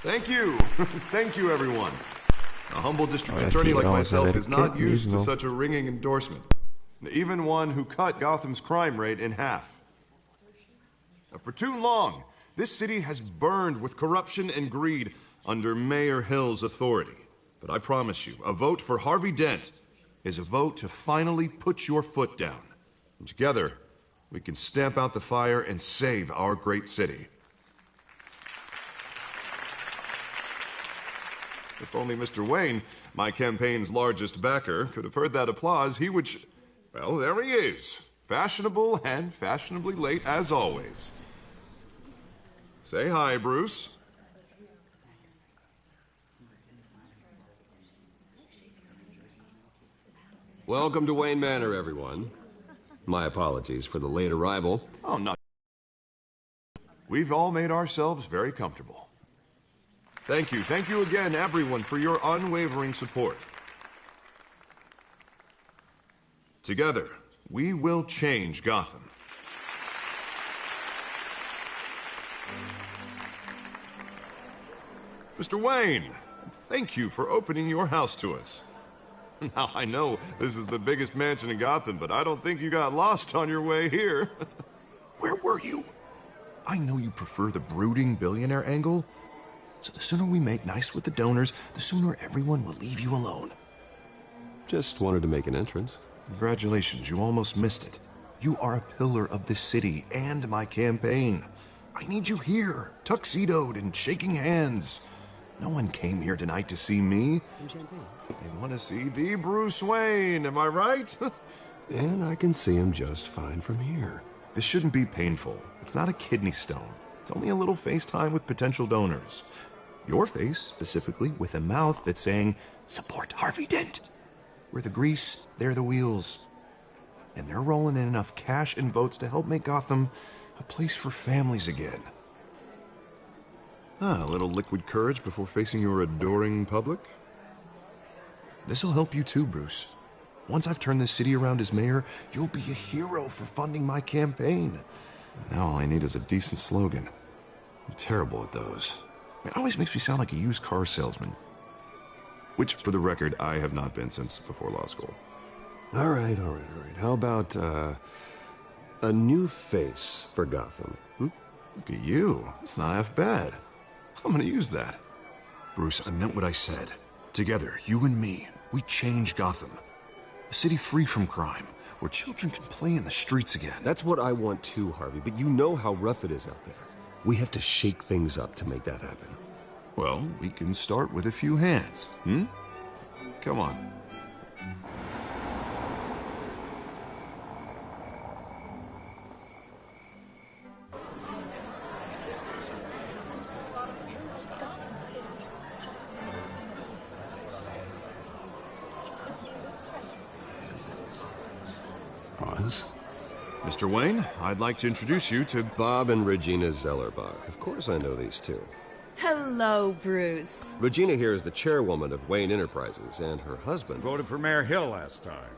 Thank you. Thank you, everyone. A humble district attorney like myself is not used to such a ringing endorsement. Even one who cut Gotham's crime rate in half. For too long, this city has burned with corruption and greed under Mayor Hill's authority. But I promise you, a vote for Harvey Dent is a vote to finally put your foot down. And together, we can stamp out the fire and save our great city. If only Mr. Wayne, my campaign's largest backer, could have heard that applause, he would well, there he is. Fashionable and fashionably late as always. Say hi, Bruce. Welcome to Wayne Manor, everyone. My apologies for the late arrival. Oh, no. We've all made ourselves very comfortable. Thank you again, everyone, for your unwavering support. Together, we will change Gotham. Mr. Wayne, thank you for opening your house to us. Now, I know this is the biggest mansion in Gotham, but I don't think you got lost on your way here. Where were you? I know you prefer the brooding billionaire angle, so the sooner we make nice with the donors, the sooner everyone will leave you alone. Just wanted to make an entrance. Congratulations, you almost missed it. You are a pillar of this city and my campaign. I need you here, tuxedoed and shaking hands. No one came here tonight to see me. Some champagne. They want to see the Bruce Wayne, am I right? And I can see him just fine from here. This shouldn't be painful. It's not a kidney stone. It's only a little FaceTime with potential donors. Your face, specifically, with a mouth that's saying, support Harvey Dent. We're the grease, they're the wheels. And they're rolling in enough cash and votes to help make Gotham a place for families again. A little liquid courage before facing your adoring public. This'll help you too, Bruce. Once I've turned this city around as mayor, you'll be a hero for funding my campaign. Now all I need is a decent slogan. I'm terrible at those. It always makes me sound like a used car salesman. Which, for the record, I have not been since before law school. All right. How about, a new face for Gotham? Look at you. It's not half bad. I'm gonna use that. Bruce, I meant what I said. Together, you and me, we change Gotham. A city free from crime, where children can play in the streets again. That's what I want too, Harvey, but you know how rough it is out there. We have to shake things up to make that happen. Well, we can start with a few hands, Come on. Pause. Mr. Wayne, I'd like to introduce you to Bob and Regina Zellerbach. Of course I know these two. Hello, Bruce. Regina here is the chairwoman of Wayne Enterprises, and her husband... voted for Mayor Hill last time.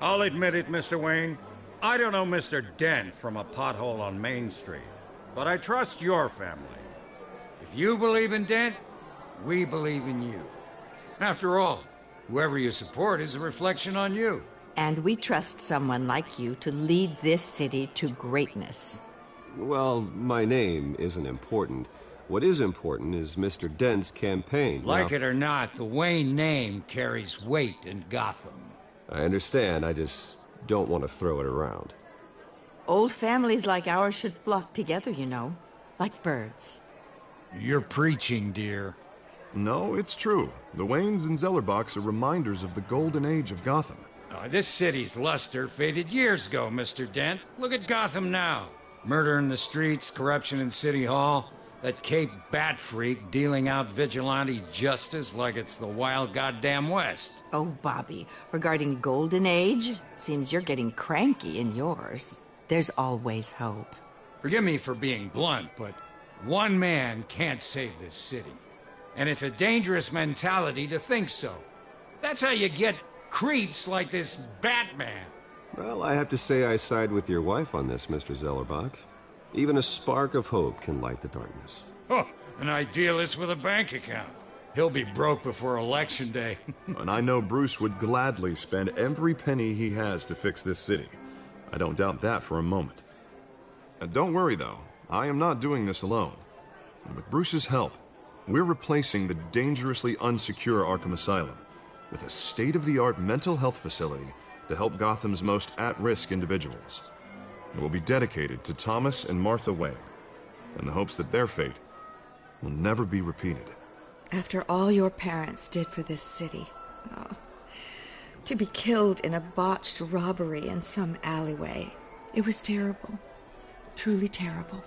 I'll admit it, Mr. Wayne. I don't know Mr. Dent from a pothole on Main Street, but I trust your family. If you believe in Dent, we believe in you. After all, whoever you support is a reflection on you. And we trust someone like you to lead this city to greatness. Well, my name isn't important. What is important is Mr. Dent's campaign. Like it or not, the Wayne name carries weight in Gotham. I understand, I just don't want to throw it around. Old families like ours should flock together, you know, like birds. You're preaching, dear. No, it's true. The Waynes and Zellerbachs are reminders of the golden age of Gotham. This city's luster faded years ago, Mr. Dent. Look at Gotham now. Murder in the streets, corruption in City Hall, that Cape Bat freak dealing out vigilante justice like it's the wild goddamn West. Oh, Bobby, regarding Golden Age, seems you're getting cranky in yours. There's always hope. Forgive me for being blunt, but one man can't save this city. And it's a dangerous mentality to think so. That's how you get creeps like this Batman. Well, I have to say I side with your wife on this, Mr. Zellerbach. Even a spark of hope can light the darkness. An idealist with a bank account. He'll be broke before Election Day. And I know Bruce would gladly spend every penny he has to fix this city. I don't doubt that for a moment. And don't worry, though. I am not doing this alone. And with Bruce's help, we're replacing the dangerously unsecure Arkham Asylum with a state-of-the-art mental health facility to help Gotham's most at-risk individuals. It will be dedicated to Thomas and Martha Wayne, in the hopes that their fate will never be repeated. After all your parents did for this city, to be killed in a botched robbery in some alleyway, it was terrible. Truly terrible.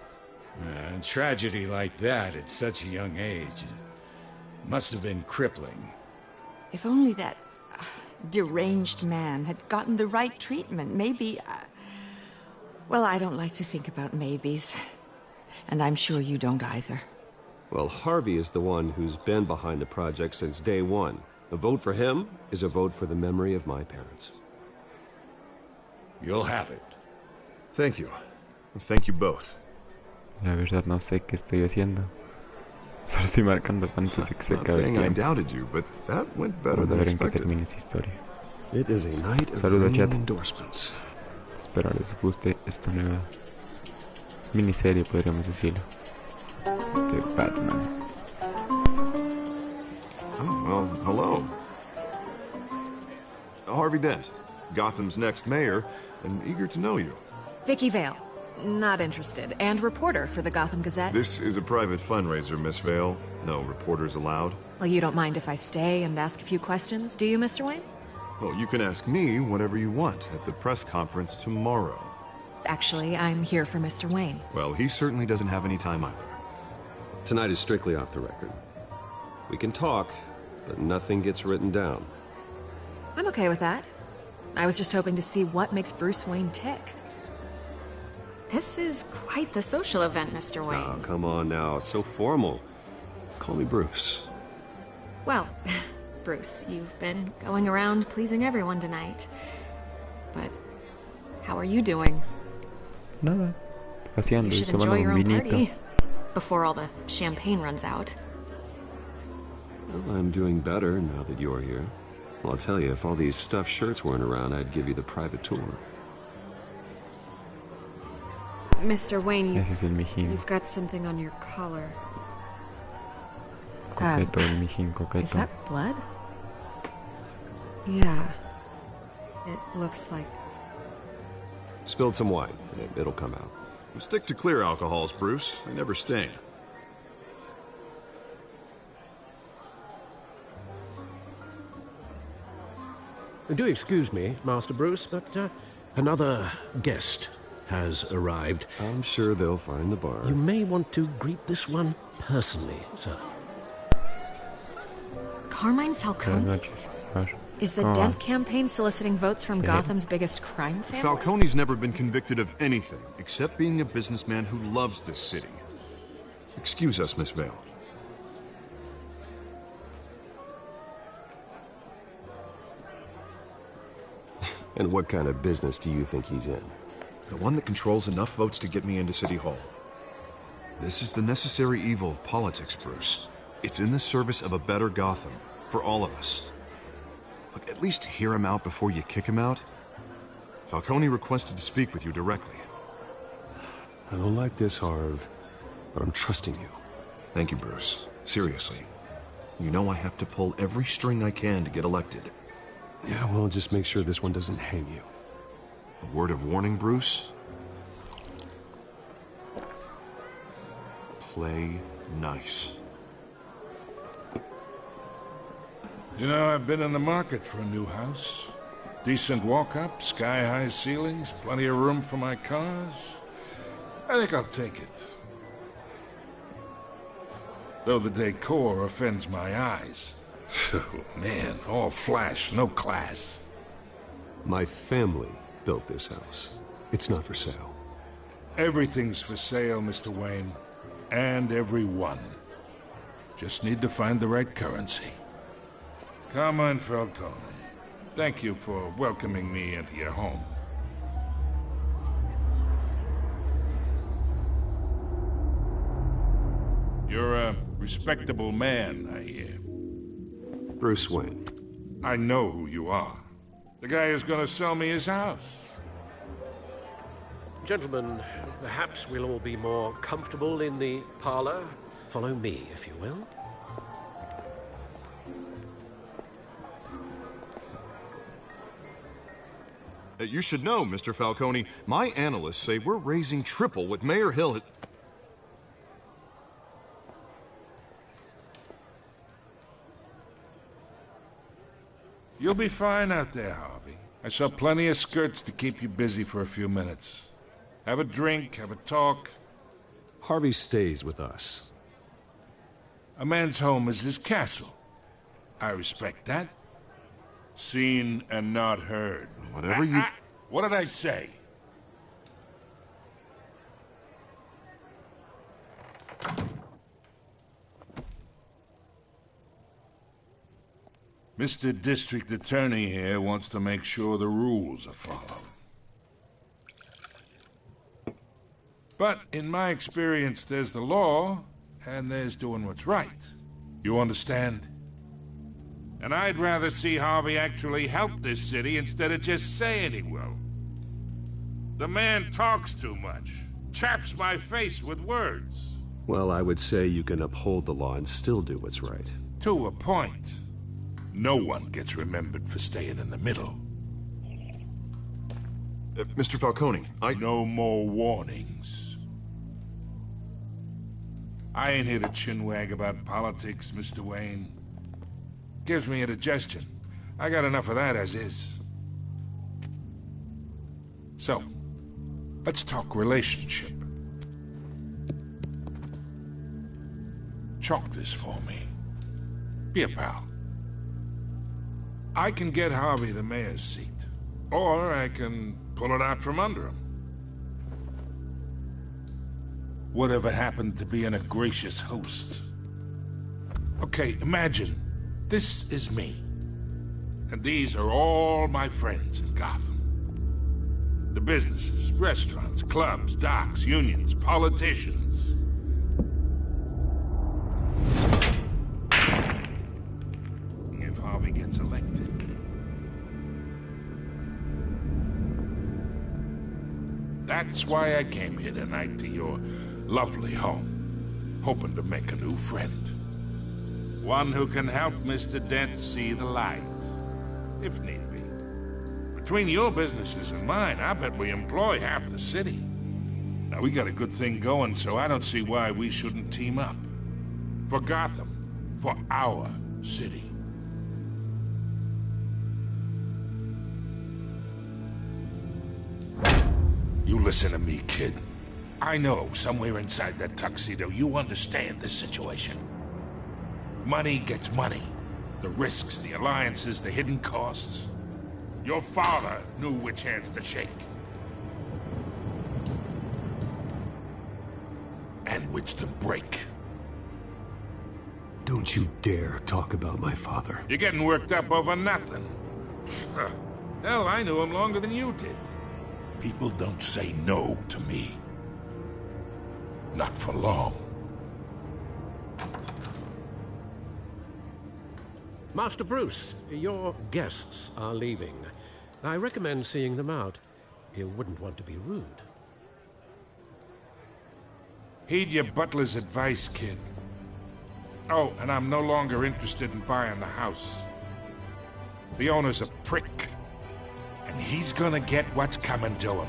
A tragedy like that at such a young age must have been crippling. If only that deranged man had gotten the right treatment, maybe... well, I don't like to think about maybes. And I'm sure you don't either. Well, Harvey is the one who's been behind the project since day one. A vote for him is a vote for the memory of my parents. You'll have it. Thank you. Thank you both. La verdad no sé qué estoy haciendo. Solo estoy marcando antes de que se acabe el I tiempo. doubted you, but that went better Vamos a than ver en qué expected. termina esta historia. It is a night of Saludos, ringing chat. endorsements. Espero les guste esta nueva miniserie, podríamos decirlo, de Batman. Oh, well, hello. Harvey Dent, Gotham's next mayor, and eager to know you. Vicky Vale. Not interested. And reporter for the Gotham Gazette. This is a private fundraiser, Miss Vale. No reporters allowed. Well, you don't mind if I stay and ask a few questions, do you, Mr. Wayne? Well, you can ask me whatever you want at the press conference tomorrow. Actually, I'm here for Mr. Wayne. Well, he certainly doesn't have any time either. Tonight is strictly off the record. We can talk, but nothing gets written down. I'm okay with that. I was just hoping to see what makes Bruce Wayne tick. This is quite the social event, Mr. Wayne. Oh, come on now. It's so formal. Call me Bruce. Well, Bruce, you've been going around pleasing everyone tonight. But how are you doing? Nada. Paseando You y should tomando enjoy your un own vinito. party before all the champagne runs out. Well, I'm doing better now that you're here. Well, I'll tell you, if all these stuffed shirts weren't around, I'd give you the private tour. Mr. Wayne, Ese es el mijín. you've got something on your collar. Coqueto, el mijín Is coqueto. that blood? Yeah. It looks like... Spilled some wine. It'll come out. Stick to clear alcohols, Bruce. They never stain. Do excuse me, Master Bruce, but another guest has arrived. I'm sure they'll find the bar. You may want to greet this one personally, sir. Carmine Buenas Falcone? noches. Har. Is the ¿Cómo Dent vas? campaign soliciting votes from Gotham's biggest crime family? Falcone's never been convicted of anything except being a businessman who loves this city. Excuse us, Miss Vale. And what kind of business do you think he's in? The one that controls enough votes to get me into City Hall. This is the necessary evil of politics, Bruce. It's in the service of a better Gotham, for all of us. Look, at least hear him out before you kick him out. Falcone requested to speak with you directly. I don't like this, Harv, but I'm trusting you. Thank you, Bruce. Seriously. You know I have to pull every string I can to get elected. Yeah, well, just make sure this one doesn't hang you. A word of warning, Bruce? Play nice. You know, I've been in the market for a new house. Decent walk-up, sky-high ceilings, plenty of room for my cars. I think I'll take it. Though the decor offends my eyes. Oh, man, all flash, no class. My family built this house. It's not for sale. Everything's for sale, Mr. Wayne. And everyone. Just need to find the right currency. Carmine Falcone, thank you for welcoming me into your home. You're a respectable man, I hear. Bruce Wayne. I know who you are. The guy who's gonna sell me his house. Gentlemen, perhaps we'll all be more comfortable in the parlor. Follow me, if you will. You should know, Mr. Falcone, my analysts say we're raising triple what Mayor Hill had... You'll be fine out there, Harvey. I saw plenty of skirts to keep you busy for a few minutes. Have a drink, have a talk. Harvey stays with us. A man's home is his castle. I respect that. Seen and not heard. Whatever you... What did I say? Mr. District Attorney here wants to make sure the rules are followed. But in my experience, there's the law, and there's doing what's right. You understand? And I'd rather see Harvey actually help this city instead of just saying he will. The man talks too much, chaps my face with words. Well, I would say you can uphold the law and still do what's right. To a point. No one gets remembered for staying in the middle. Mr. Falcone, No more warnings. I ain't here to chinwag about politics, Mr. Wayne. Gives me indigestion. I got enough of that as is. So, let's talk relationship. Chalk this for me. Be a pal. I can get Harvey the mayor's seat, or I can pull it out from under him. Whatever happened to being a gracious host? Okay, imagine this is me, and these are all my friends in Gotham. The businesses, restaurants, clubs, docks, unions, politicians. If Harvey gets elected, that's why I came here tonight to your lovely home, hoping to make a new friend. One who can help Mr. Dent see the light, if need be. Between your businesses and mine, I bet we employ half the city. Now, we got a good thing going, so I don't see why we shouldn't team up. For Gotham, for our city. You listen to me, kid. I know somewhere inside that tuxedo you understand this situation. Money gets money. The risks, the alliances, the hidden costs. Your father knew which hands to shake. And which to break. Don't you dare talk about my father. You're getting worked up over nothing. Hell, I knew him longer than you did. People don't say no to me. Not for long. Master Bruce, your guests are leaving. I recommend seeing them out. You wouldn't want to be rude. Heed your butler's advice, kid. Oh, and I'm no longer interested in buying the house. The owner's a prick. And he's gonna get what's coming to him.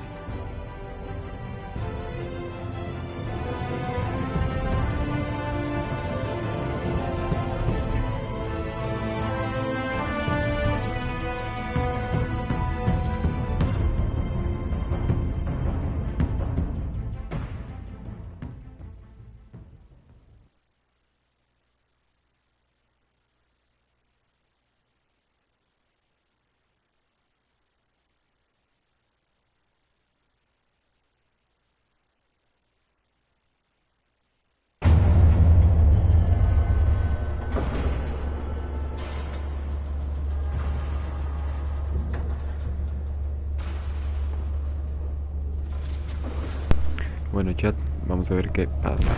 Bueno, chat, vamos a ver qué pasa.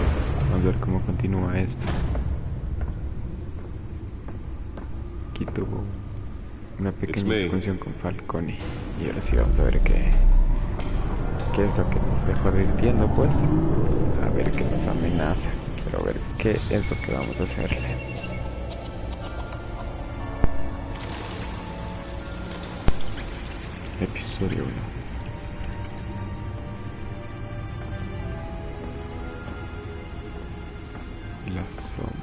Vamos a ver cómo continúa esto. Aquí tuvo una pequeña discusión con Falcone. Y ahora sí vamos a ver qué es lo que nos dejó advirtiendo, pues. A ver qué nos amenaza. Quiero ver qué es lo que vamos a hacerle. Episodio 1. Las sombras.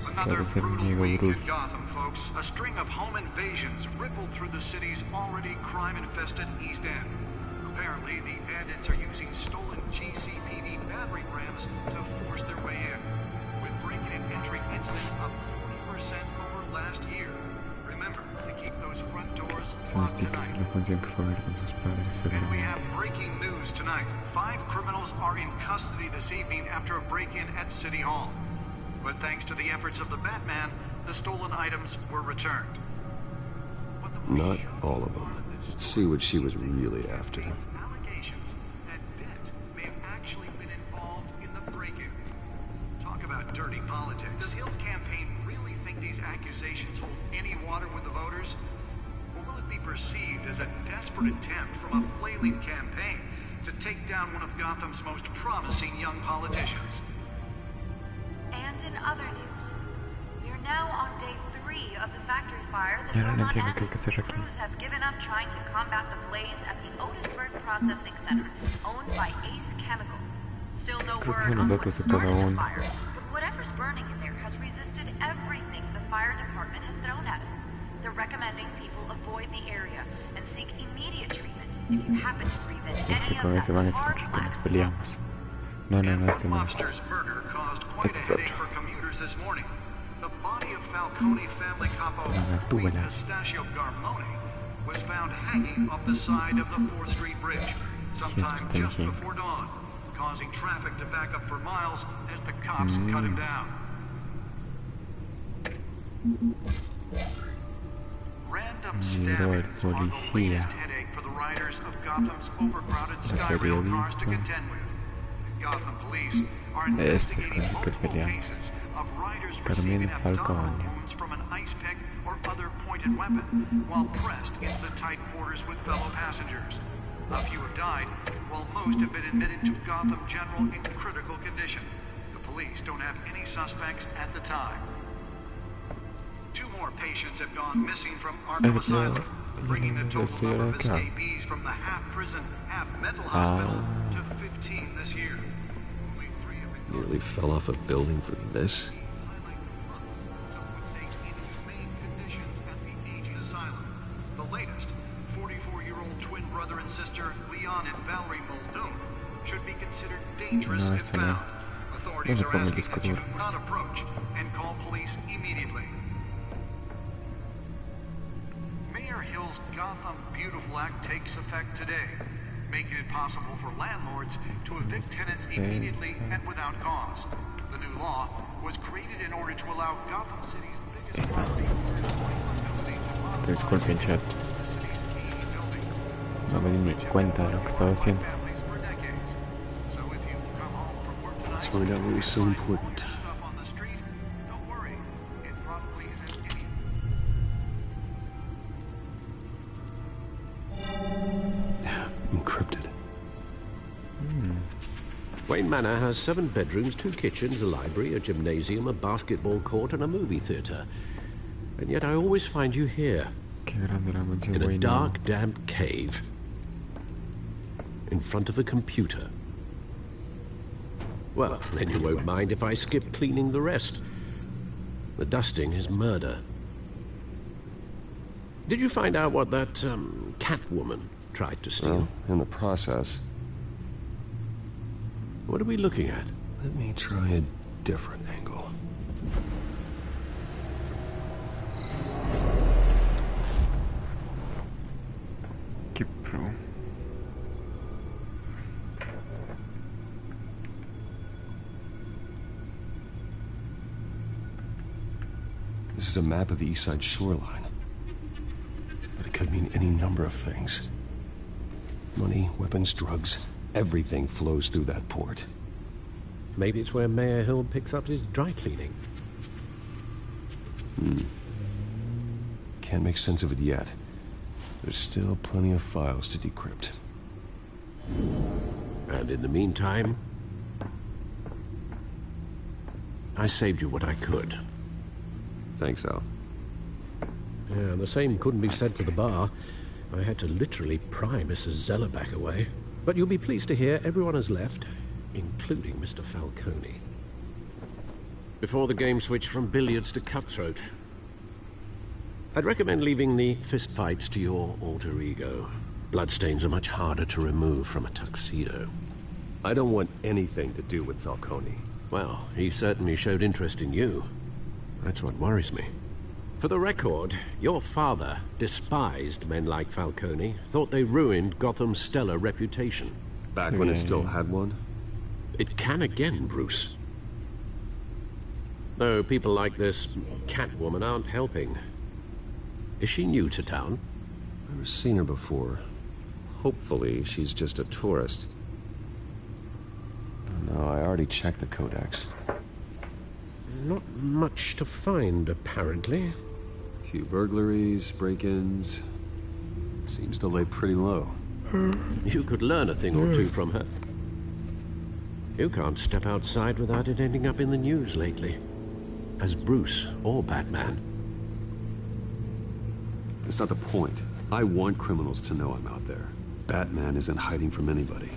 Another brutal week in Gotham, folks. A string of home invasions rippled through the city's already crime-infested East End. Apparently, the bandits are using stolen GCPD battering rams to force their way in, with break-in and entry incidents up 40% over last year. Remember to keep those front doors locked tonight. And we have breaking news tonight. 5 criminals are in custody this evening after a break-in at City Hall. But thanks to the efforts of the Batman, the stolen items were returned. Not all of them. Let's see what she was really after. Allegations that Dent may have actually been involved in the break-in. Talk about dirty politics. Does Hill's campaign really think these accusations hold any water with the voters? Or will it be perceived as a desperate attempt from a flailing campaign to take down one of Gotham's most promising young politicians? And in other news, we are now on day 3 of the factory fire that will not end. Crews have given up trying to combat the blaze at the Otisburg Processing Center, owned by Ace Chemical. Still no word on what started the fire, but whatever's burning in there has resisted everything the fire department has thrown at it. They're recommending people avoid the area and seek immediate treatment if you happen to breathe in any of that tar black smoke. Lobster's murder caused quite a headache for commuters this morning. The body of Falcone family capo Louis Pistachio Garmone was found hanging off the side of the 4th Street Bridge sometime just before dawn, causing traffic to back up for miles as the cops cut him down. Random stabbings are the latest headache for the riders of Gotham's overcrowded Skyrail cars to contend with. Gotham police are investigating multiple cases of riders receiving abdominal wounds from an ice pick or other pointed weapon while pressed into the tight quarters with fellow passengers. A few have died, while most have been admitted to Gotham General in critical condition. The police don't have any suspects at the time. 2 more patients have gone missing from Arkham Asylum, bringing the total number of escapees from the half-prison, half-mental hospital to 15 this year. Only 3 have been... Nearly fell off a building for this? Some would say inhumane conditions at the aging asylum. The latest, 44-year-old twin brother and sister Leon and Valerie Muldoon, should be considered dangerous if found. Authorities are asking that you do not approach and call police immediately. Mayor Hill's Gotham Beautiful Act takes effect today, making it possible for landlords to evict tenants immediately and without cause. The new law was created in order to allow Gotham City's biggest property owners Disculpen, chat. No me di ni cuenta de lo que estaba haciendo. Let's find out what was so important. Encrypted. Wayne Manor has 7 bedrooms, 2 kitchens, a library, a gymnasium, a basketball court, and a movie theater. And yet I always find you here, in a dark, damp cave, in front of a computer. Well, then you won't mind if I skip cleaning the rest. The dusting is murder. Did you find out what that, Catwoman tried to steal? Well, in the process. What are we looking at? Let me try a different angle. Keep pro. This is a map of the East Side shoreline. But it could mean any number of things. Money, weapons, drugs, everything flows through that port. Maybe it's where Mayor Hill picks up his dry cleaning. Can't make sense of it yet. There's still plenty of files to decrypt. And in the meantime, I saved you what I could. Thanks, Al. Yeah, the same couldn't be said for the bar. I had to literally pry Mrs. Zeller back away. But you'll be pleased to hear everyone has left, including Mr. Falcone. Before the game switched from billiards to cutthroat. I'd recommend leaving the fistfights to your alter ego. Bloodstains are much harder to remove from a tuxedo. I don't want anything to do with Falcone. Well, he certainly showed interest in you. That's what worries me. For the record, your father despised men like Falcone, thought they ruined Gotham's stellar reputation. Back when it still had one? It can again, Bruce. Though people like this Catwoman aren't helping. Is she new to town? I've never seen her before. Hopefully, she's just a tourist. No, I already checked the codex. Not much to find, apparently. A few burglaries, break-ins. Seems to lay pretty low. You could learn a thing or two from her. You can't step outside without it ending up in the news lately. As Bruce or Batman. That's not the point. I want criminals to know I'm out there. Batman isn't hiding from anybody.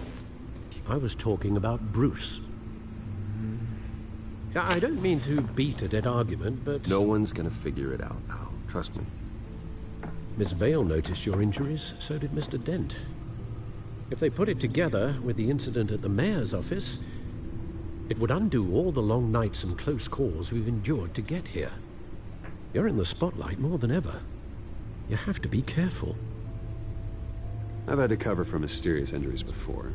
I was talking about Bruce. I don't mean to beat a dead argument, but... No one's gonna figure it out now. Trust me. Miss Vale noticed your injuries, so did Mr. Dent. If they put it together with the incident at the mayor's office, it would undo all the long nights and close calls we've endured to get here. You're in the spotlight more than ever. You have to be careful. I've had to cover for mysterious injuries before.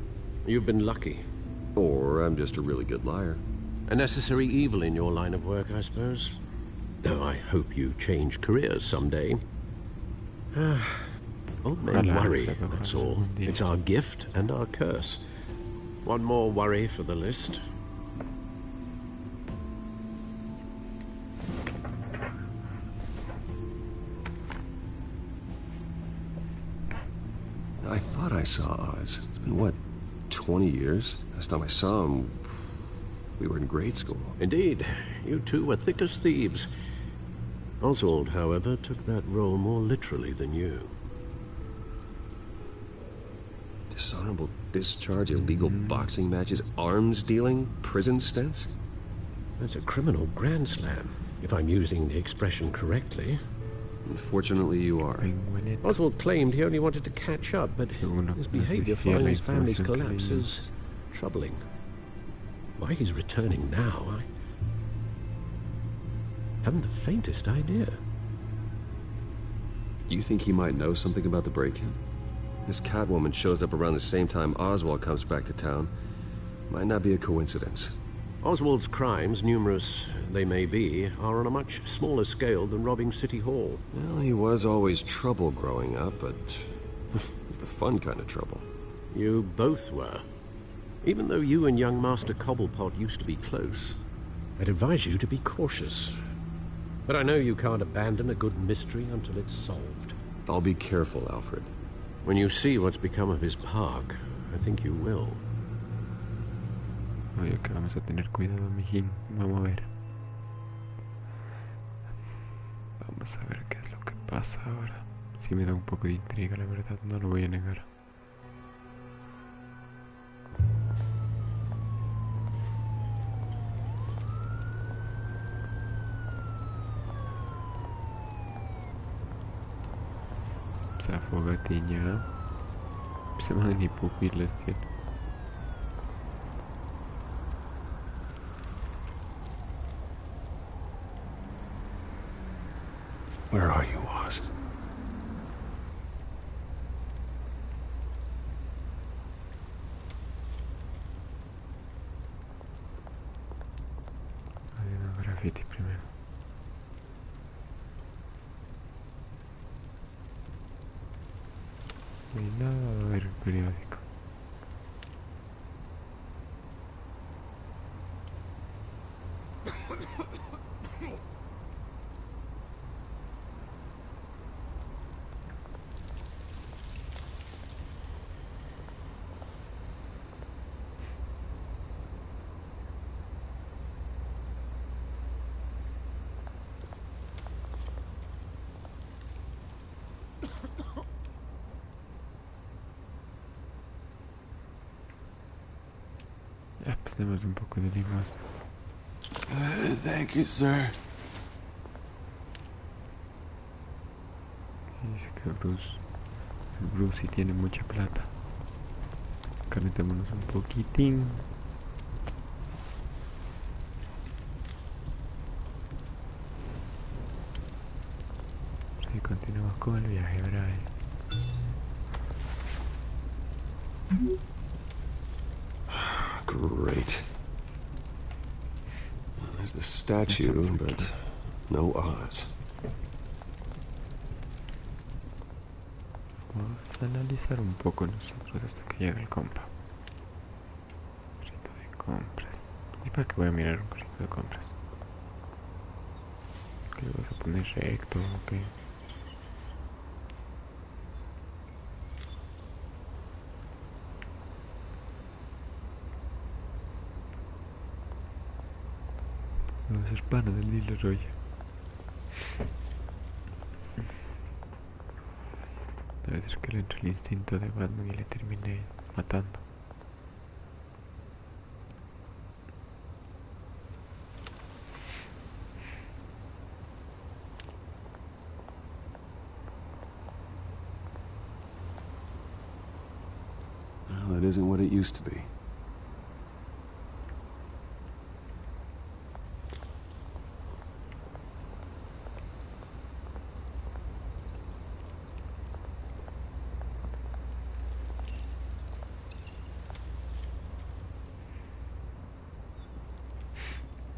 You've been lucky. Or I'm just a really good liar. A necessary evil in your line of work, I suppose. Though I hope you change careers someday. Old men worry, that's all. It's our gift and our curse. One more worry for the list. I thought I saw Oz. It's been, what, 20 years? Last time I saw him, we were in grade school. Indeed. You two were thick as thieves. Oswald, however, took that role more literally than you. Dishonorable discharge, illegal boxing matches, arms dealing, prison stints? That's a criminal grand slam, if I'm using the expression correctly. Unfortunately, you are. Oswald claimed he only wanted to catch up, but his behavior following his family's collapse is troubling. Why he's returning now, I haven't the faintest idea. Do you think he might know something about the break-in? This Catwoman shows up around the same time Oswald comes back to town. Might not be a coincidence. Oswald's crimes, numerous they may be, are on a much smaller scale than robbing City Hall. Well, he was always trouble growing up, but it's the fun kind of trouble. You both were. Even though you and young Master Cobblepot used to be close, I'd advise you to be cautious. But I know you can't abandon a good mystery until it's solved. I'll be careful, Alfred. When you see what's become of his park, I think you will. Obvio que vamos a tener cuidado, mijín. Vamos a ver. Vamos a ver qué es lo que pasa ahora. Sí me da un poco de intriga, la verdad, no lo voy a negar. Esa fogatinya. Se van ni pupilas, tío. Where are you, Oz? Hay una graffiti primero. No hay nada, a ver, periódico. Pues tenemos un poco de limón. Thank you, sir. Dice que Brucey tiene mucha plata. Calentémonos un poquitín. Y continuamos con el viaje, Brian. Great. There's the statue, but no Oz. Vamos a analizar un poco nosotros hasta que llegue el compa. Carrito de compras. ¿Y para qué voy a mirar un carrito de compras? ¿Qué le vas a poner recto o qué? No es pana del dealer, oye. A veces que le entra el instinto de Batman y le termine matando. Well, it isn't what it used to be.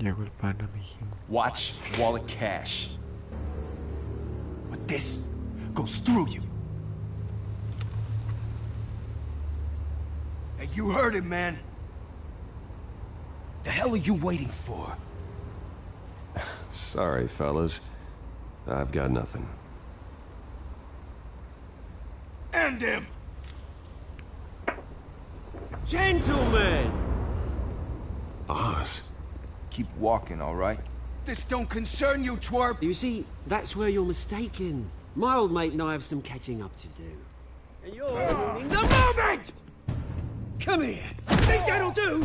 Llegó el pana, mijín. Watch wallet cash. But this goes through you. Hey, you heard it, man. The hell are you waiting for? Sorry, fellas. I've got nothing. End him! Gentlemen! Oz? Keep walking, all right? This don't concern you, twerp! You see, that's where you're mistaken. My old mate and I have some catching up to do. And you're ruining the moment! Come here! Think that'll do?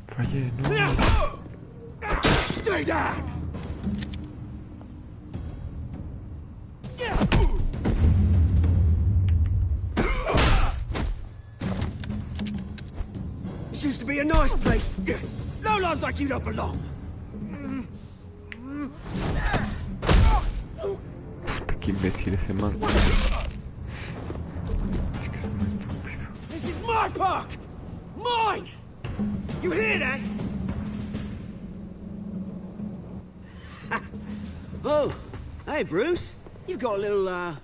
Fallé, no. Stay down! This used to be a nice place. Lowlifes like you don't belong. Qué imbécil ese man. This is my park! Mine! You hear that? Oh, hey Bruce. You've got a little,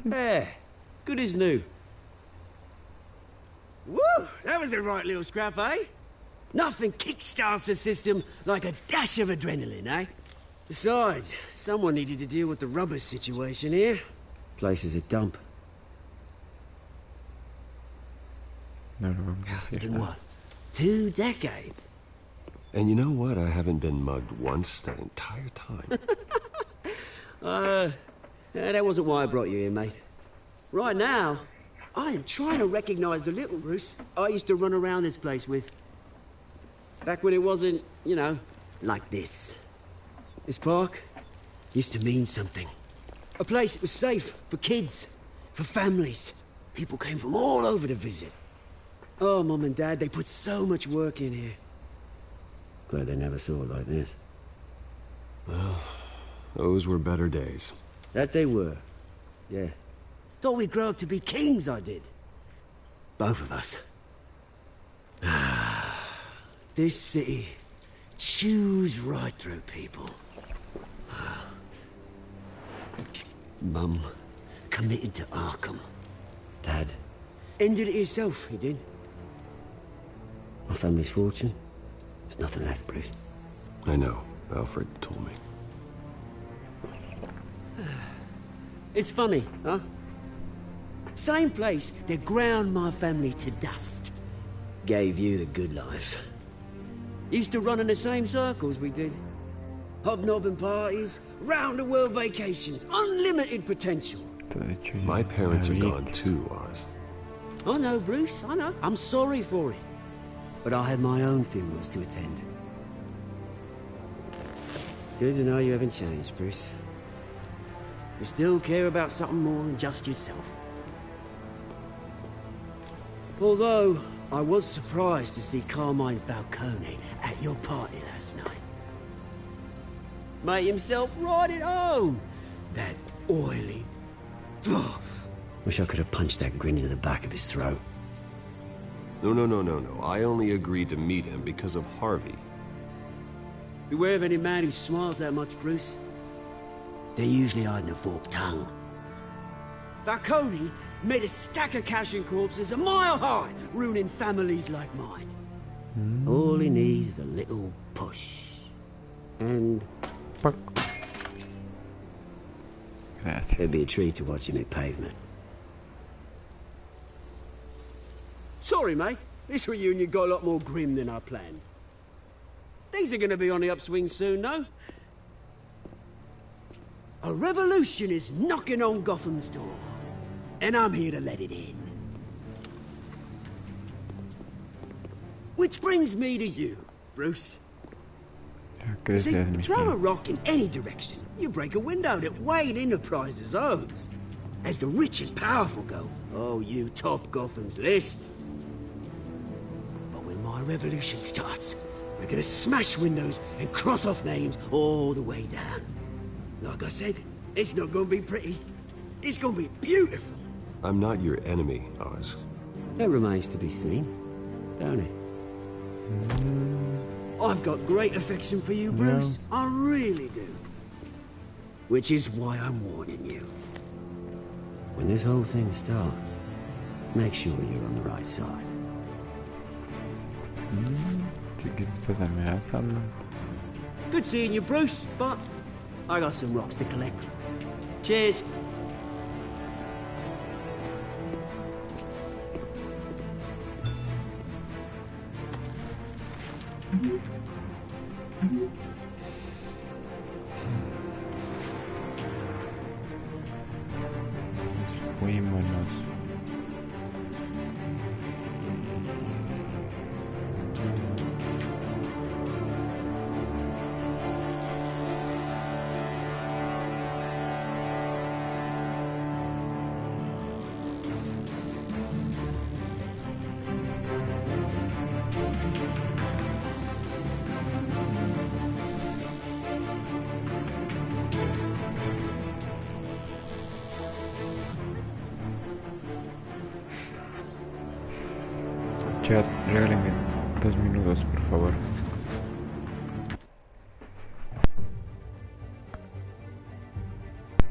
Yeah, good as new. Woo! That was a right little scrap, eh? Nothing kickstarts the system like a dash of adrenaline, eh? Besides, someone needed to deal with the rubber situation here. Place is a dump. No, no, It's been what? 2 decades? And you know what? I haven't been mugged once that entire time. That wasn't why I brought you here, mate. Right now, I am trying to recognize the little Bruce I used to run around this place with. Back when it wasn't, you know, like this. This park used to mean something. A place that was safe for kids, for families. People came from all over to visit. Oh, Mum and Dad, they put so much work in here. Glad they never saw it like this. Well, those were better days. That they were. Yeah. Thought we'd grow up to be kings, I did. Both of us. This city chews right through people. Mum committed to Arkham. Dad ended it himself, he did. My family's fortune. There's nothing left, Bruce. I know. Alfred told me. It's funny, huh? Same place that ground my family to dust. Gave you the good life. Used to run in the same circles we did. Hobnobbing parties, round-the-world vacations, unlimited potential. My parents are gone too, Oz. I know, Bruce, I know. I'm sorry for it. But I had my own funerals to attend. Good to know you haven't changed, Bruce. You still care about something more than just yourself. Although, I was surprised to see Carmine Falcone at your party last night. Made himself right at home. That oily... Oh, wish I could have punched that grin into the back of his throat. No. I only agreed to meet him because of Harvey. Beware of any man who smiles that much, Bruce. They're usually hiding a forked tongue. Falcone made a stack of cashing corpses a mile high, ruining families like mine. All he needs is a little push. And... it'd be a treat to watch him hit pavement. Sorry, mate. This reunion got a lot more grim than I planned. Things are gonna be on the upswing soon, no? A revolution is knocking on Gotham's door. And I'm here to let it in. Which brings me to you, Bruce. See, throw a rock in any direction, you break a window that Wayne Enterprises owns. As the rich and powerful go, oh, you top Gotham's list. But when my revolution starts, we're gonna smash windows and cross off names all the way down. Like I said, it's not gonna be pretty. It's gonna be beautiful. I'm not your enemy, Oz. That remains to be seen, don't it? I've got great affection for you, Bruce. I really do. Which is why I'm warning you. When this whole thing starts, make sure you're on the right side. Good seeing you, Bruce, but I got some rocks to collect. Cheers. Chat, regálenme 2 minutos, por favor.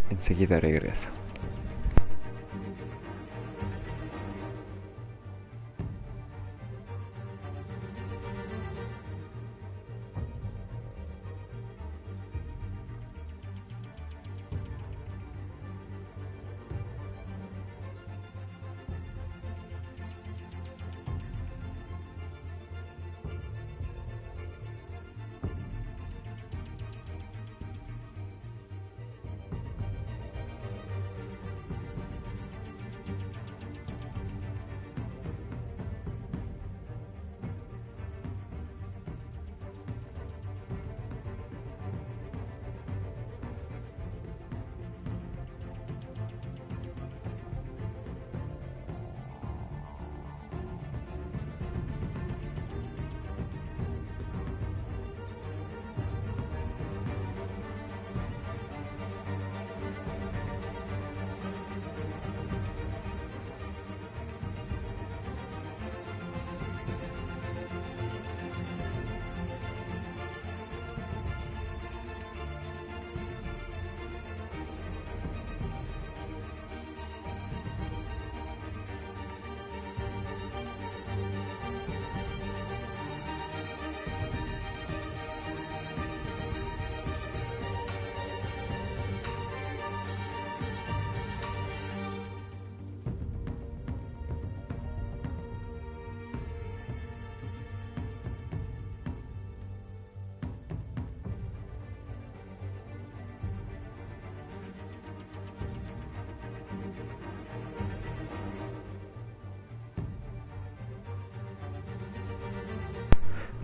Enseguida regreso.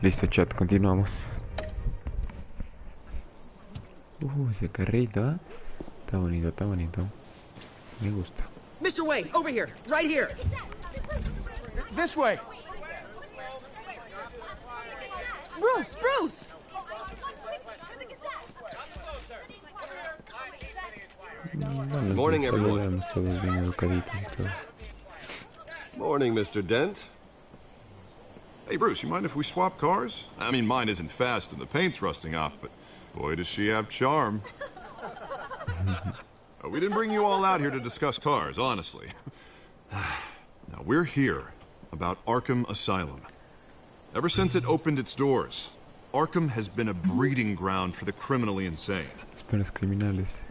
Listo, chat, continuamos. Ese carrito, ¿eh? Está bonito, está bonito. Me gusta. Mr. Wayne, over here, right here. This way. Bruce, Bruce. Morning, everyone. Morning, Mr. Dent. Hey, Bruce, you mind if we swap cars? I mean, mine isn't fast and the paint's rusting off, but boy, does she have charm. We didn't bring you all out here to discuss cars, honestly. Now, we're here about Arkham Asylum. Ever since it opened its doors, Arkham has been a breeding ground for the criminally insane.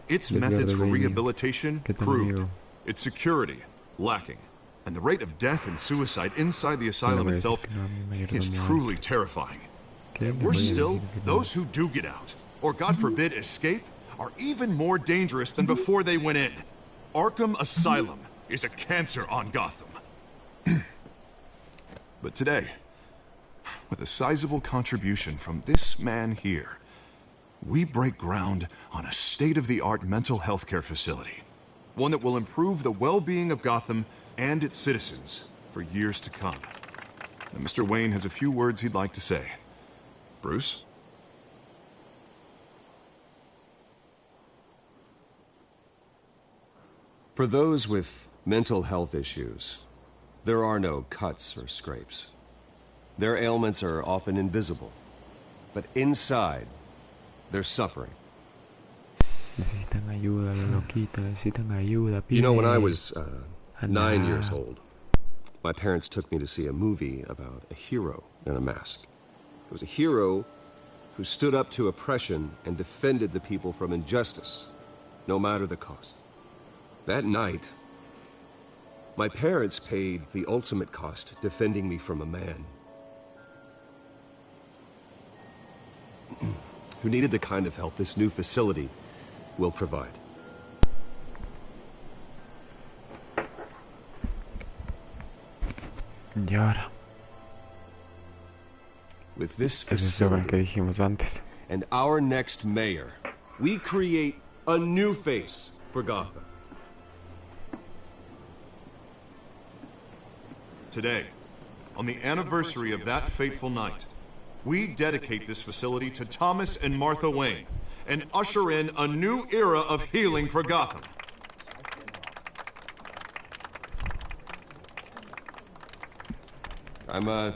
Its methods for rehabilitation, crude. Its security, lacking. And the rate of death and suicide inside the asylum itself is truly terrifying. And worse still, those who do get out, or God forbid escape, are even more dangerous than before they went in. Arkham Asylum is a cancer on Gotham. But today, with a sizable contribution from this man here, we break ground on a state-of-the-art mental health care facility. One that will improve the well-being of Gotham and its citizens for years to come. And Mr. Wayne has a few words he'd like to say. Bruce? For those with mental health issues, there are no cuts or scrapes. Their ailments are often invisible, but inside, they're suffering. You know, when I was 9 years old, my parents took me to see a movie about a hero in a mask. It was a hero who stood up to oppression and defended the people from injustice, no matter the cost. That night, my parents paid the ultimate cost defending me from a man who needed the kind of help this new facility will provide. With this facility and our next mayor, we create a new face for Gotham. Today, on the anniversary of that fateful night, we dedicate this facility to Thomas and Martha Wayne and usher in a new era of healing for Gotham. I'm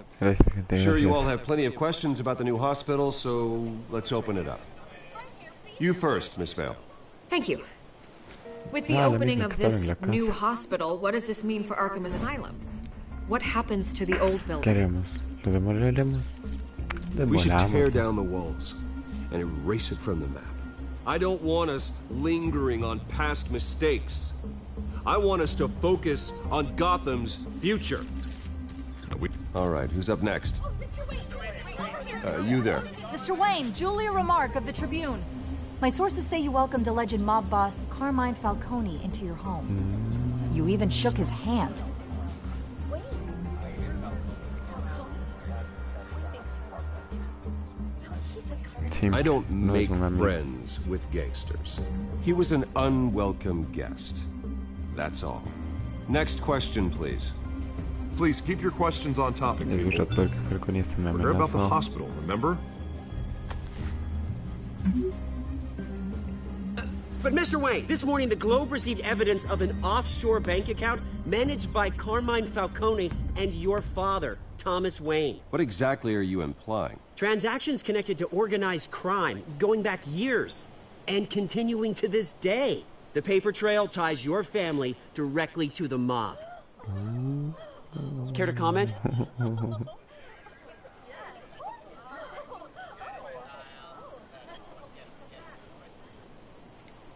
sure you all have plenty of questions about the new hospital, so let's open it up. You first, Miss Vale. Thank you. With the opening of this new hospital, what does this mean for Arkham Asylum? What happens to the old building? We should tear down the walls and erase it from the map. I don't want us lingering on past mistakes. I want us to focus on Gotham's future. All right, who's up next? You there. Mr. Wayne, Julia Remark of the Tribune. My sources say you welcomed alleged mob boss Carmine Falcone into your home. You even shook his hand. I don't make friends with gangsters. He was an unwelcome guest. That's all. Next question, please. Please keep your questions on topic. We're here about the hospital, remember? But Mr. Wayne, this morning the Globe received evidence of an offshore bank account managed by Carmine Falcone and your father, Thomas Wayne. What exactly are you implying? Transactions connected to organized crime, going back years, and continuing to this day. The paper trail ties your family directly to the mob. Care to comment?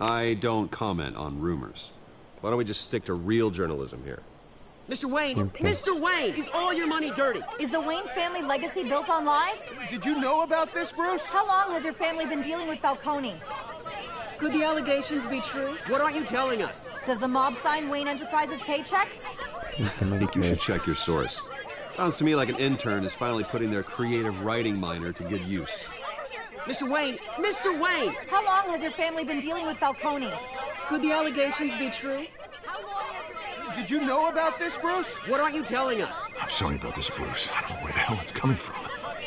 I don't comment on rumors. Why don't we just stick to real journalism here? Mr. Wayne! Mr. Wayne! Is all your money dirty? Is the Wayne family legacy built on lies? Did you know about this, Bruce? How long has your family been dealing with Falcone? Could the allegations be true? What aren't you telling us? Does the mob sign Wayne Enterprises paychecks? I think you should check your source. Sounds to me like an intern is finally putting their creative writing minor to good use. Mr. Wayne! Mr. Wayne! How long has your family been dealing with Falcone? Could the allegations be true? Did you know about this, Bruce? What aren't you telling us? I'm sorry about this, Bruce. I don't know where the hell it's coming from.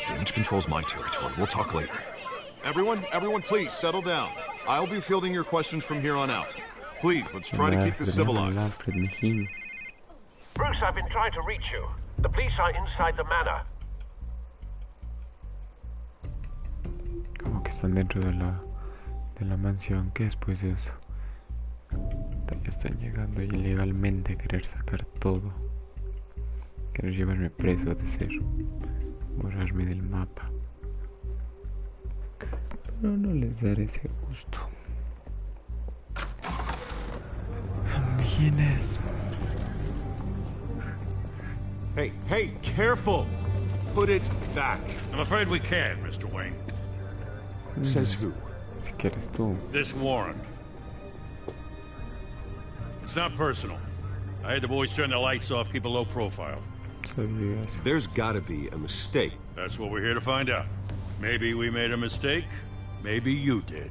Damage control's my territory. We'll talk later. Everyone, please, settle down. I'll be fielding your questions from here on out. Please, let's try to keep this civilized. Bruce, I've been trying to reach you. The police are inside the manor. Como que están dentro de la mansión. ¿Qué después de eso? Ya están llegando ilegalmente a querer sacar todo. Querer llevarme preso, de ser borrarme del mapa. Pero no les daré ese gusto. ¿Quiénes? Hey, careful! Put it back. I'm afraid we can't, Mr. Wayne. Says who? Si quieres tú. This warrant. It's not personal. I had the boys turn the lights off, keep a low profile. There's gotta be a mistake. That's what we're here to find out. Maybe we made a mistake. Maybe you did.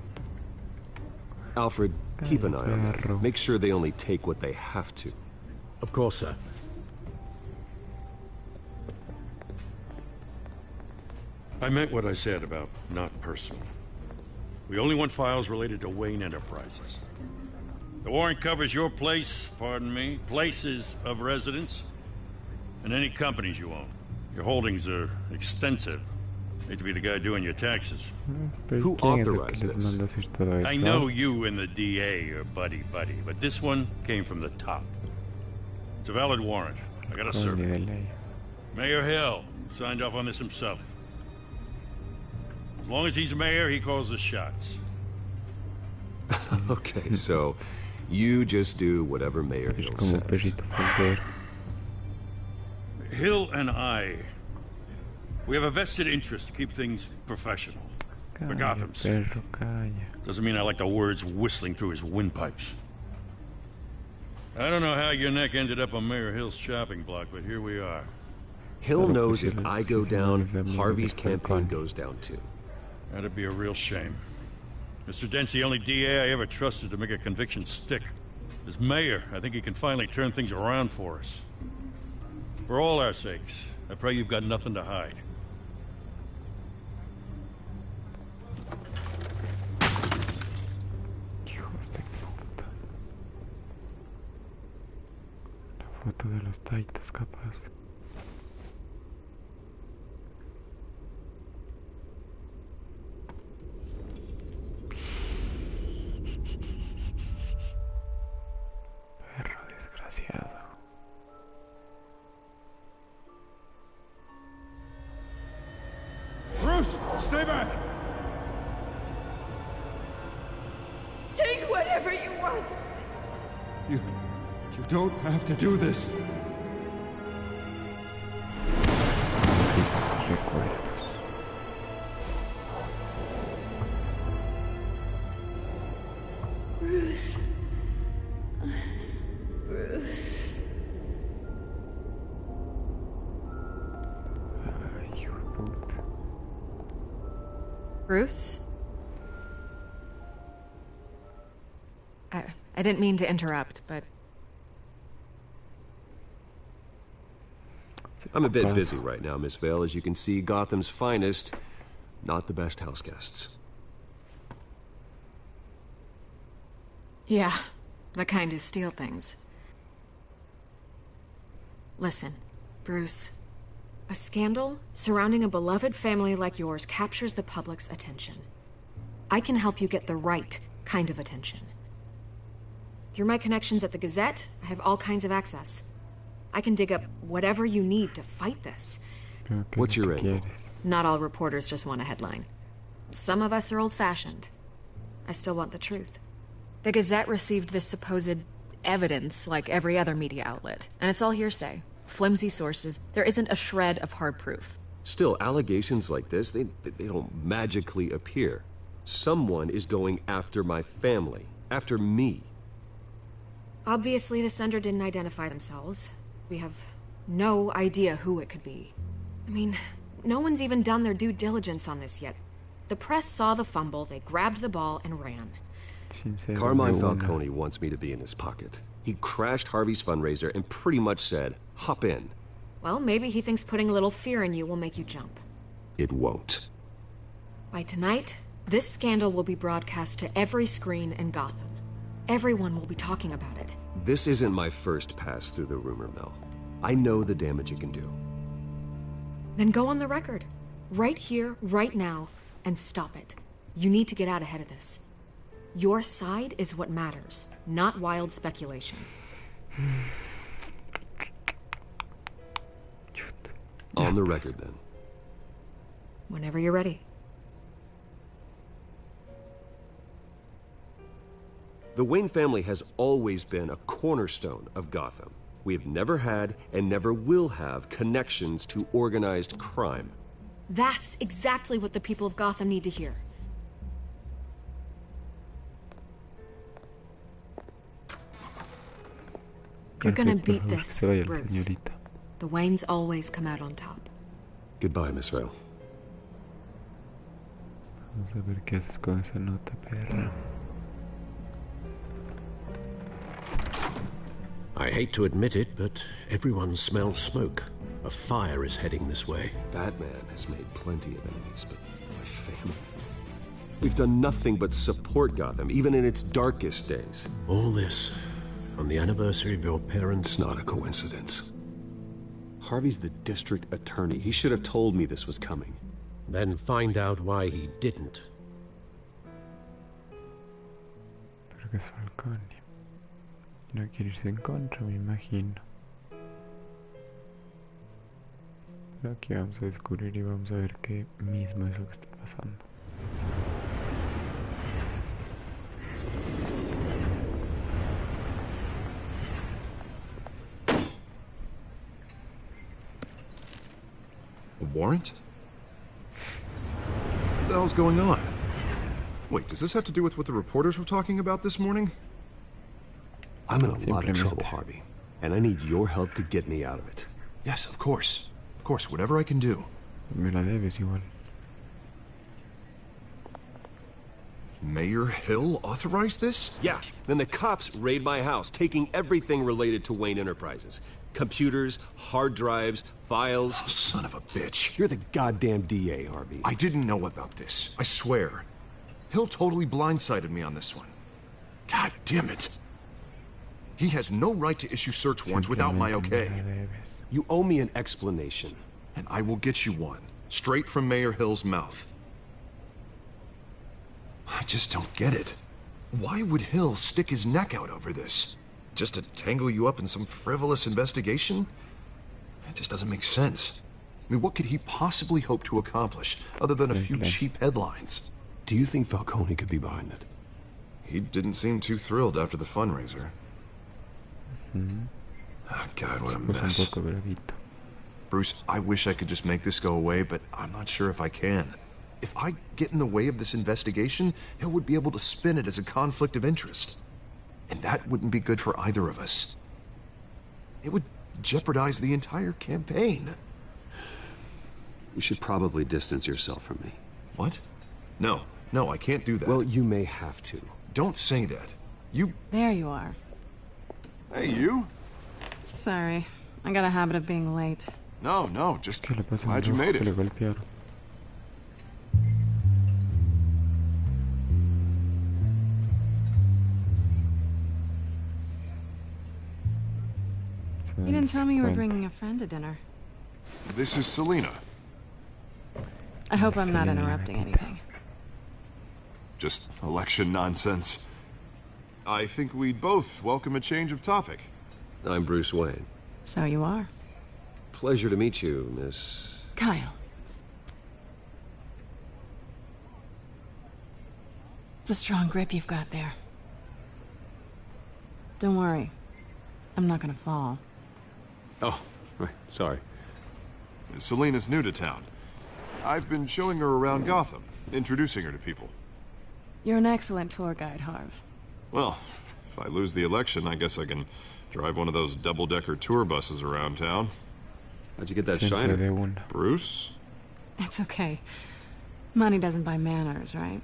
Alfred, keep an eye on them. Make sure they only take what they have to. Of course, sir. I meant what I said about not personal. We only want files related to Wayne Enterprises. The warrant covers your place, pardon me, places of residence, and any companies you own. Your holdings are extensive. Hate to be the guy doing your taxes. Who authorized this? I know you and the DA are buddy-buddy, but this one came from the top. It's a valid warrant. I gotta serve it. Mayor Hill signed off on this himself. As long as he's mayor, he calls the shots. Okay, so you just do whatever Mayor Hill says. Hill and I, we have a vested interest to keep things professional. For Gotham's. Doesn't mean I like the words whistling through his windpipes. I don't know how your neck ended up on Mayor Hill's shopping block, but here we are. Hill knows if I go down, Harvey's campaign goes down too. That'd be a real shame. Mr. Dent's the only DA I ever trusted to make a conviction stick. As mayor, I think he can finally turn things around for us. For all our sakes, I pray you've got nothing to hide. Hijos de puta. La foto de los taitas, capaz. Perro desgraciado. Bruce, stay back! Take whatever you want. You don't have to do this. Bruce. Bruce. Bruce? I didn't mean to interrupt, but... I'm a bit busy right now, Miss Vale. As you can see, Gotham's finest, not the best house guests. Yeah, the kind who steal things. Listen, Bruce. A scandal surrounding a beloved family like yours captures the public's attention. I can help you get the right kind of attention. Through my connections at the Gazette, I have all kinds of access. I can dig up whatever you need to fight this. What's your angle? Not all reporters just want a headline. Some of us are old-fashioned. I still want the truth. The Gazette received this supposed evidence like every other media outlet, and it's all hearsay. Flimsy sources. There isn't a shred of hard proof. Still, allegations like this, they don't magically appear. Someone is going after my family, after me. Obviously, the sender didn't identify themselves. We have no idea who it could be. I mean, no one's even done their due diligence on this yet. The press saw the fumble, they grabbed the ball and ran. Carmine Falcone wants me to be in his pocket. He crashed Harvey's fundraiser and pretty much said, hop in. Well, maybe he thinks putting a little fear in you will make you jump. It won't. By tonight, this scandal will be broadcast to every screen in Gotham. Everyone will be talking about it. This isn't my first pass through the rumor mill. I know the damage it can do. Then go on the record. Right here, right now, and stop it. You need to get out ahead of this. Your side is what matters, not wild speculation. On the record, then. Whenever you're ready. The Wayne family has always been a cornerstone of Gotham. We have never had and never will have connections to organized crime. That's exactly what the people of Gotham need to hear. You're gonna beat this, Bruce. The Waynes always come out on top. Goodbye, Miss Vale. Vamos a ver qué haces con esa nota, perra. I hate to admit it, but everyone smells smoke. A fire is heading this way. Batman has made plenty of enemies, but my family... We've done nothing but support Gotham, even in its darkest days. All this on the anniversary of your parents'... It's not a coincidence. Harvey's the district attorney. He should have told me this was coming. Then find out why he didn't. Porque es Falcone. No quiere irse en contra, me imagino. Pero aquí vamos a descubrir y vamos a ver qué mismo es lo que está pasando. A warrant? What the hell's going on? Wait, does this have to do with what the reporters were talking about this morning? I'm in a lot of trouble, Harvey, and I need your help to get me out of it. Yes, of course. Of course, whatever I can do. Me la debes igual. Mayor Hill authorized this? Yeah, then the cops raid my house, taking everything related to Wayne Enterprises. Computers, hard drives, files... Oh, son of a bitch. You're the goddamn DA, Harvey. I didn't know about this. I swear. Hill totally blindsided me on this one. God damn it. He has no right to issue search warrants without my okay. You owe me an explanation. And I will get you one, straight from Mayor Hill's mouth. I just don't get it. Why would Hill stick his neck out over this? Just to tangle you up in some frivolous investigation? It just doesn't make sense. I mean, what could he possibly hope to accomplish, other than a few cheap headlines? Do you think Falcone could be behind it? He didn't seem too thrilled after the fundraiser. Oh, God, what a mess. Bruce, I wish I could just make this go away, but I'm not sure if I can. If I get in the way of this investigation, Hill would be able to spin it as a conflict of interest. And that wouldn't be good for either of us. It would jeopardize the entire campaign. You should probably distance yourself from me. What? No, I can't do that. Well, you may have to. Don't say that. You... There you are. Hey, you? Sorry, I got a habit of being late. No, just glad you made it. You didn't tell me you were bringing a friend to dinner. This is Selina. I hope I'm not interrupting anything. Just election nonsense. I think we'd both welcome a change of topic. I'm Bruce Wayne. So you are. Pleasure to meet you, Miss... Kyle. It's a strong grip you've got there. Don't worry. I'm not gonna fall. Oh, right. Sorry. Selina's new to town. I've been showing her around Gotham, introducing her to people. You're an excellent tour guide, Harv. Well, if I lose the election, I guess I can drive one of those double-decker tour buses around town. How'd you get that shiner? Bruce? It's okay. Money doesn't buy manners, right?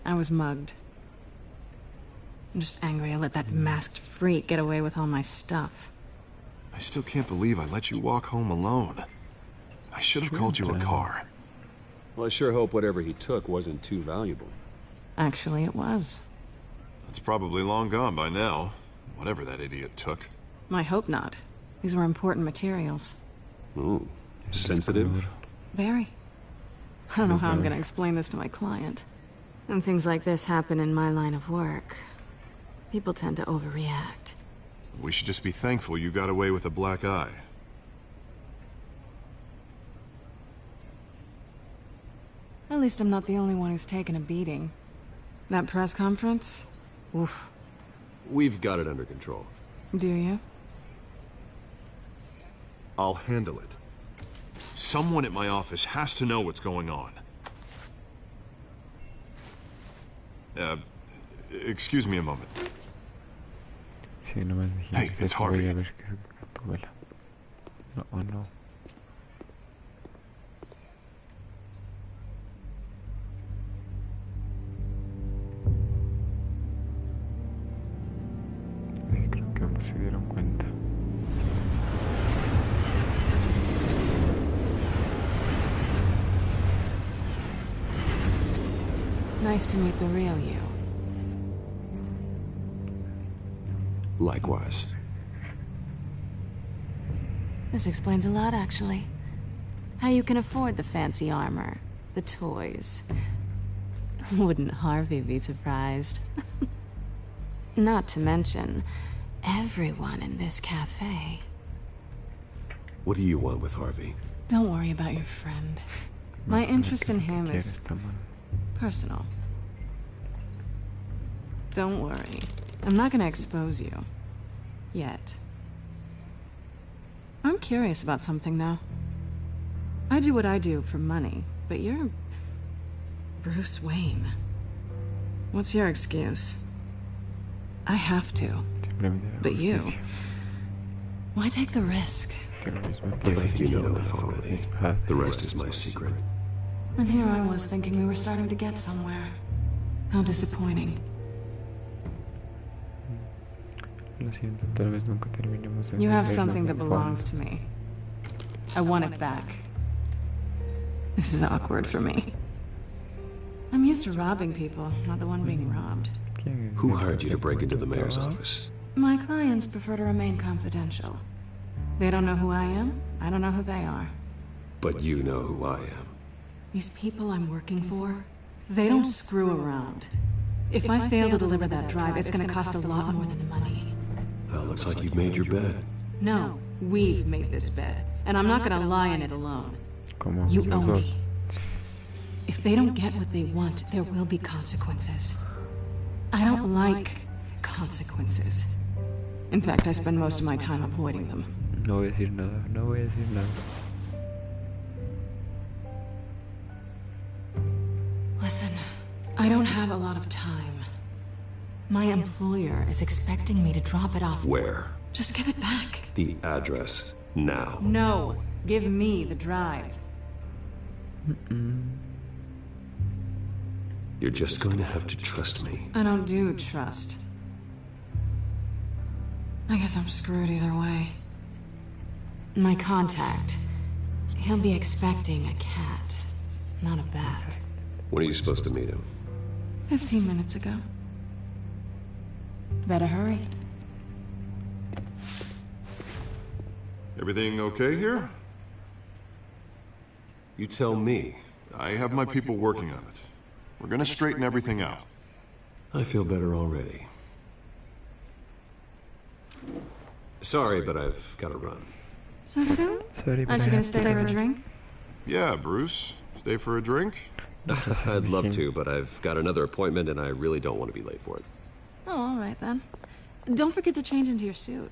I was mugged. I'm just angry I let that masked freak get away with all my stuff. I still can't believe I let you walk home alone. I should have called you a car. Well, I sure hope whatever he took wasn't too valuable. Actually, it was. It's probably long gone by now, whatever that idiot took. I hope not. These were important materials. Ooh, sensitive? Very. I don't know how I'm gonna explain this to my client. When things like this happen in my line of work, people tend to overreact. We should just be thankful you got away with a black eye. At least I'm not the only one who's taken a beating. That press conference? Oof. We've got it under control. Do you? I'll handle it. Someone at my office has to know what's going on. Excuse me a moment. Hey, it's Harvey. No. Creo que ambos se dieron cuenta. Nice to meet the real you. Likewise. This explains a lot, actually. How you can afford the fancy armor, the toys. Wouldn't Harvey be surprised? Not to mention, everyone in this cafe. What do you want with Harvey? Don't worry about your friend. My interest in him is personal. Don't worry. I'm not gonna expose you. Yet. I'm curious about something, though. I do what I do for money, but you're Bruce Wayne. What's your excuse? I have to. But you... why take the risk? I think you know enough already. The rest is my secret. And here I was thinking we were starting to get somewhere. How disappointing. You have something that belongs to me. I want it back. This is awkward for me. I'm used to robbing people, not the one being robbed. Who hired you to break into the mayor's office? My clients prefer to remain confidential. They don't know who I am, I don't know who they are. But you know who I am. These people I'm working for, they don't screw around. If I fail to deliver that drive, it's gonna cost a lot more than the money. Well, looks like you've made your bed. No, we've made this bed, and I'm not gonna lie in it alone. You owe me. If they don't get what they want, there will be consequences. I don't like consequences. In fact, I spend most of my time avoiding them. No voy a decir nada, no voy a decir nada. Listen, I don't have a lot of time. My employer is expecting me to drop it off. Where? Just give it back. The address, now. No, give me the drive. You're just going to have to trust me. I don't do trust. I guess I'm screwed either way. My contact, he'll be expecting a cat, not a bat. When are you supposed to meet him? 15 minutes ago. Better hurry. Everything okay here? You tell me. I have my people working on it. We're gonna straighten everything out. I feel better already. Sorry, but I've got to run. So soon? Aren't you gonna stay for a drink? Yeah, Bruce. Stay for a drink? I'd love to, but I've got another appointment and I really don't want to be late for it. Oh, all right then. Don't forget to change into your suit.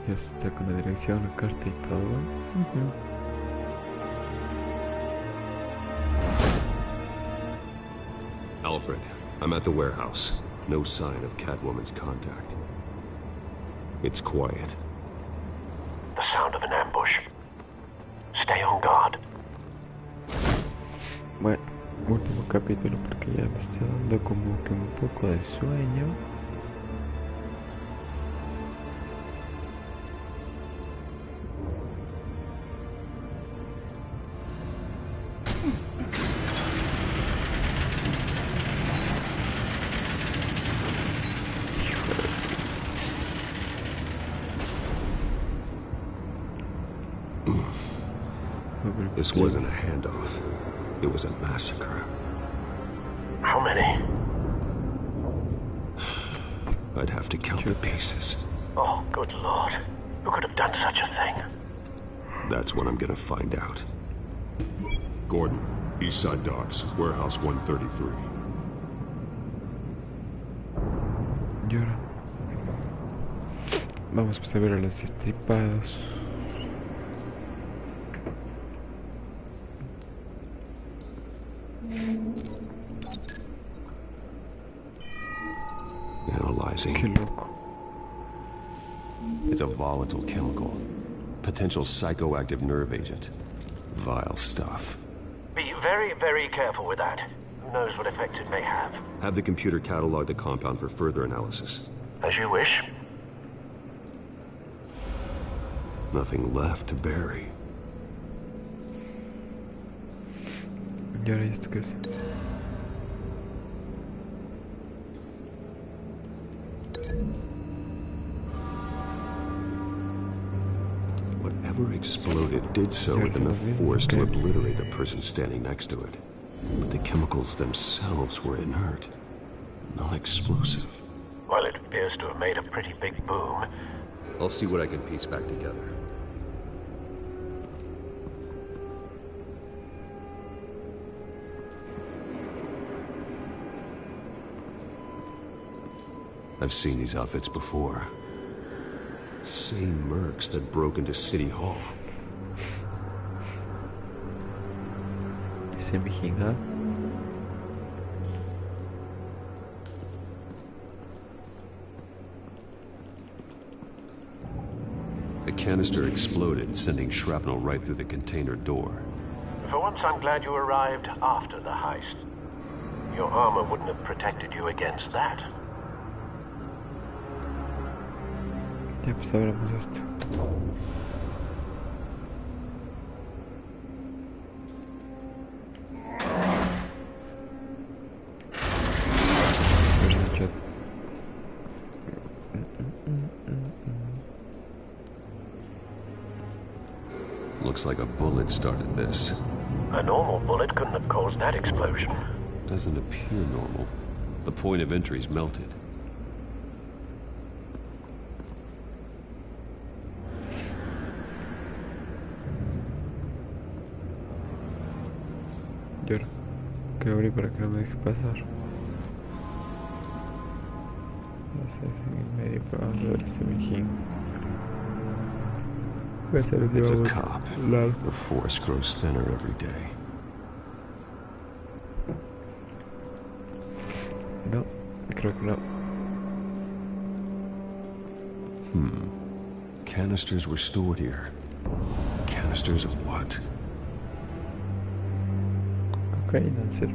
Ya está con la dirección, la carta y todo. Alfred, I'm at the warehouse. No sign of Catwoman's contact. It's quiet. The sound of an ambush. Stay on guard. Bueno, último capítulo porque ya me está dando como que un poco de sueño. This wasn't a handoff. It was a massacre. How many? I'd have to count the pieces. Oh, good Lord. Who could have done such a thing? That's what I'm gonna find out. Gordon, Eastside Docks, Warehouse 133. Y ahora vamos a ver a los destripados. Analyzing. It's a volatile chemical. Potential psychoactive nerve agent. Vile stuff. Be very, very careful with that. Who knows what effect it may have. Have the computer catalog the compound for further analysis. As you wish. Nothing left to bury. ¿Y ahora esto qué es? Whatever exploded did so with enough force to obliterate the person standing next to it. But the chemicals themselves were inert, not explosive. Well, it appears to have made a pretty big boom. I'll see what I can piece back together. I've seen these outfits before. Same mercs that broke into City Hall. Ese vigiga. The canister exploded, sending shrapnel right through the container door. For once, I'm glad you arrived after the heist. Your armor wouldn't have protected you against that. Ya pues abramos esto. Looks like a bullet started this. A normal bullet couldn't have caused that explosion. Doesn't appear normal. The point of entry's melted. Yo que abrí para que no me deje pasar. No sé si en medio, pero vamos a ver este mijín. It's a cop. The force grows thinner every day. No, creo que no. Canisters were stored here. Canisters of what? Okay, that's it.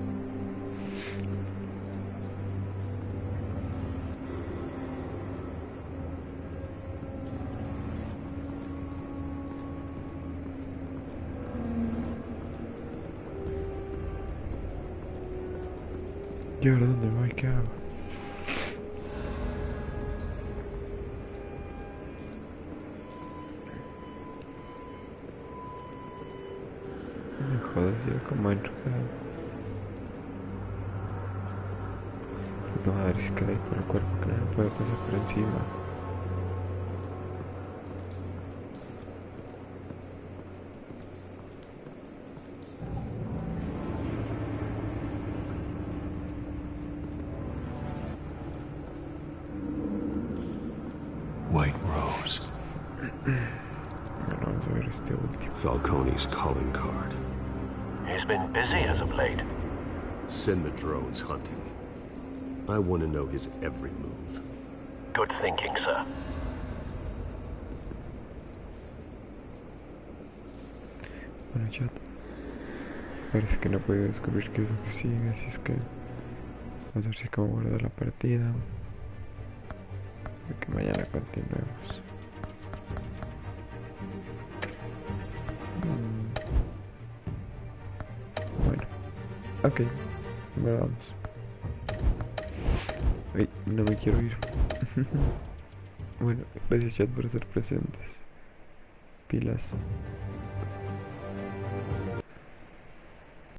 ¿Y ahora dónde voy? ¿Qué hago? Me jodas, yo como entro. Puta madre, si queda ahí por el cuerpo que no me puede pasar por encima. White Rose. este último. Falcone's calling card. He's been busy as of late. Send the drones hunting. I want to know his every move. Good thinking, sir. Bueno, chat. Parece que no he podido descubrir qué es lo que sigue, así es que vamos a ver si acabo de guardar la partida. De que mañana continuemos. Bueno, ok, vamos. Ay, no me quiero ir. Bueno, gracias chat por estar presentes. Pilas.